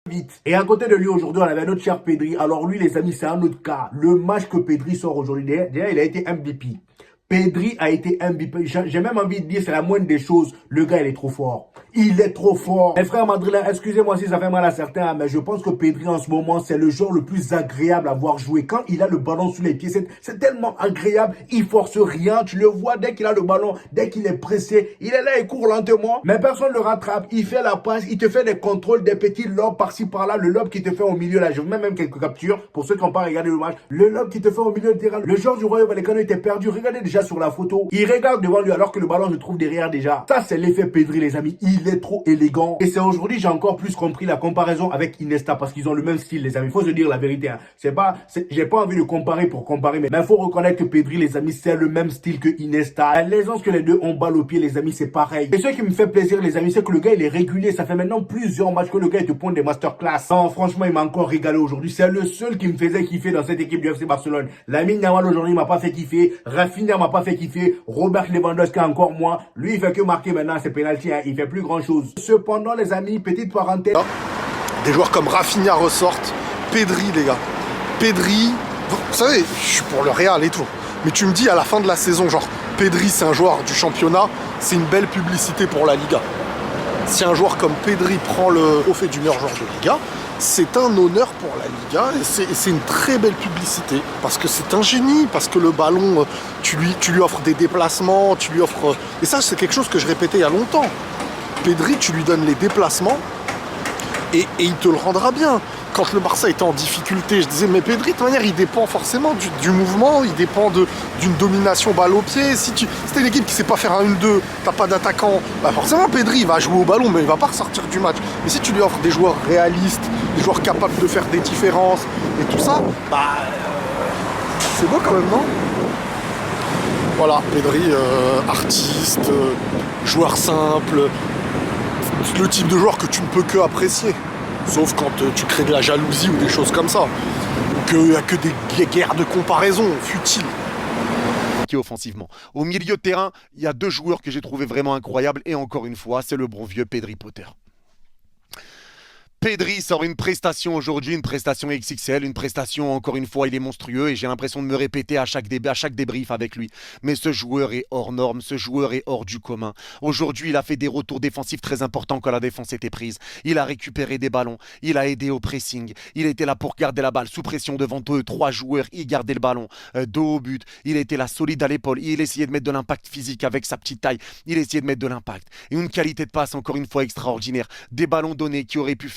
Vite. Et à côté de lui aujourd'hui, on avait notre cher Pedri. Alors lui, les amis, c'est un autre cas. Le match que Pedri sort aujourd'hui, déjà, il a été MVP. Pedri a été MVP. J'ai même envie de dire, c'est la moindre des choses. Le gars, il est trop fort. Il est trop fort. Mes frères madrilènes, excusez-moi si ça fait mal à certains, mais je pense que Pedri en ce moment, c'est le joueur le plus agréable à voir jouer. Quand il a le ballon sous les pieds, c'est tellement agréable. Il force rien. Tu le vois dès qu'il a le ballon, dès qu'il est pressé. Il est là, il court lentement. Mais personne ne le rattrape. Il fait la passe, il te fait des contrôles, des petits lobes par-ci par-là. Le lob qui te fait au milieu là. Je vous mets même quelques captures pour ceux qui n'ont pas regardé le match. Le lob qui te fait au milieu de terrain. Le joueur du Rayo Vallecano était perdu. Regardez déjà sur la photo. Il regarde devant lui alors que le ballon se trouve derrière déjà. Ça, c'est l'effet Pedri, les amis. Il est trop élégant. Et c'est aujourd'hui, j'ai encore plus compris la comparaison avec Iniesta parce qu'ils ont le même style, les amis. Il faut se dire la vérité. Hein. J'ai pas envie de comparer pour comparer, mais il faut reconnaître que Pedri, les amis, c'est le même style que Iniesta. L'aisance que les deux ont balle au pied, les amis, c'est pareil. Et ce qui me fait plaisir, les amis, c'est que le gars, il est régulier. Ça fait maintenant plusieurs matchs que le gars, il te pond des masterclass. Non, franchement, il m'a encore régalé aujourd'hui. C'est le seul qui me faisait kiffer dans cette équipe du FC Barcelone. Lamine Yamal aujourd'hui, il m'a pas fait kiffer. Rafinha m'a pas fait kiffer. Robert Lewandowski encore moins. Lui, il fait que marquer maintenant ses pénaltys. Hein. Il fait plus grand chose. Cependant, les amis, petite parenthèse. Des joueurs comme Rafinha ressortent. Pedri, les gars. Pedri, vous savez, je suis pour le Real et tout. Mais tu me dis à la fin de la saison, genre, Pedri, c'est un joueur du championnat. C'est une belle publicité pour la Liga. Si un joueur comme Pedri prend le trophée du meilleur joueur de Liga, c'est un honneur pour la Liga et c'est une très belle publicité parce que c'est un génie, parce que le ballon, tu lui offres des déplacements, tu lui offres... Et ça, c'est quelque chose que je répétais il y a longtemps. Pedri, tu lui donnes les déplacements et il te le rendra bien. Quand le Barça était en difficulté, je disais, mais Pedri, de toute manière, il dépend forcément du mouvement, il dépend d'une domination balle au pied. Si t'es une équipe qui sait pas faire un 1-2, t'as pas d'attaquant, bah forcément, Pedri, il va jouer au ballon, mais il va pas ressortir du match. Mais si tu lui offres des joueurs réalistes, des joueurs capables de faire des différences et tout ça, bah, c'est beau quand même, non? Voilà, Pedri, artiste, joueur simple, le type de joueur que tu ne peux que apprécier. Sauf quand tu crées de la jalousie ou des choses comme ça. Ou qu'il n'y a que des guerres de comparaison futiles. Offensivement. Au milieu de terrain, il y a deux joueurs que j'ai trouvé vraiment incroyables. Et encore une fois, c'est le bon vieux Pedri Potter. Pedri sort une prestation aujourd'hui, une prestation XXL, une prestation, encore une fois, il est monstrueux et j'ai l'impression de me répéter à chaque débrief avec lui. Mais ce joueur est hors norme, ce joueur est hors du commun. Aujourd'hui, il a fait des retours défensifs très importants quand la défense était prise. Il a récupéré des ballons, il a aidé au pressing, il était là pour garder la balle sous pression devant eux, 3 joueurs, il gardait le ballon, dos au but, il était là solide à l'épaule, il essayait de mettre de l'impact physique avec sa petite taille, il essayait de mettre de l'impact. Et une qualité de passe encore une fois extraordinaire, des ballons donnés qui auraient pu faire